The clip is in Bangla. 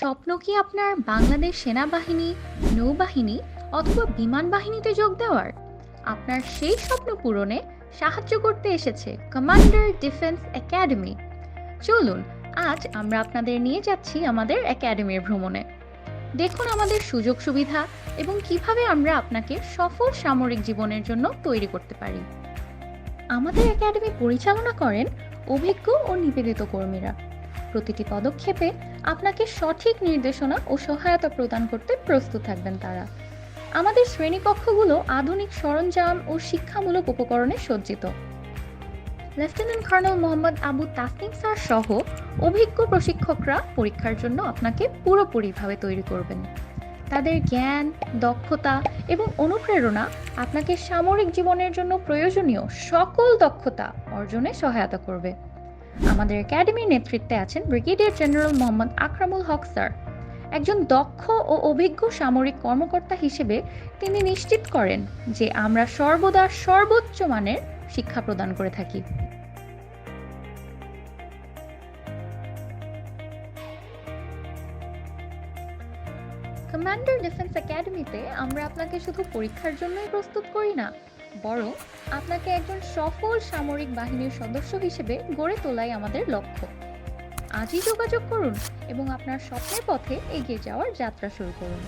স্বপ্ন কি আপনার বাংলাদেশ সেনাবাহিনী, নৌবাহিনী অথবা বিমান বাহিনীতে যোগ দেওয়ার? আপনার সেই স্বপ্ন পূরণে সাহায্য করতে এসেছে কমান্ডার ডিফেন্স একাডেমি। চলুন, আজ আমরা আপনাদের নিয়ে যাচ্ছি আমাদের একাডেমির ভ্রমণে। দেখুন আমাদের সুযোগ সুবিধা এবং কিভাবে আমরা আপনাকে সফল সামরিক জীবনের জন্য তৈরি করতে পারি। আমাদের একাডেমি পরিচালনা করেন অভিজ্ঞ ও নিবেদিত কর্মীরা। প্রতিটি পদক্ষেপে আপনাকে সঠিক নির্দেশনা ও সহায়তা প্রদান করতে প্রস্তুত থাকবেন তারা। আমাদের শ্রেণীকক্ষগুলো আধুনিক সরঞ্জাম ও শিক্ষামূলক উপকরণে সজ্জিত। Lieutenant colonel Mohammad Abu Tasnim sir সহ অভিজ্ঞ প্রশিক্ষকরা পরীক্ষার জন্য আপনাকে পুরোপুরিভাবে তৈরি করবেন। তাদের জ্ঞান, দক্ষতা এবং অনুপ্রেরণা আপনাকে সামরিক জীবনের জন্য প্রয়োজনীয় সকল দক্ষতা অর্জনে সহায়তা করবে। আমাদের একাডেমির নেতৃত্বে আছেন ব্রিগেডিয়ার জেনারেল মোহাম্মদ আকরামুল হক স্যার। একজন দক্ষ ও অভিজ্ঞ সামরিক কর্মকর্তা হিসেবে তিনি নিশ্চিত করেন যে আমরা সর্বদা সর্বোচ্চ মানের শিক্ষা প্রদান করে থাকি। কমান্ডার ডিফেন্স একাডেমিতে আমরা আপনাকে শুধু পরীক্ষার জন্যই প্রস্তুত করি না, বরং আপনাকে একজন সফল সামরিক বাহিনীর সদস্য হিসেবে গড়ে তোলাই আমাদের লক্ষ্য। আজই যোগাযোগ করুন এবং আপনার স্বপ্নের পথে এগিয়ে যাওয়ার যাত্রা শুরু করুন।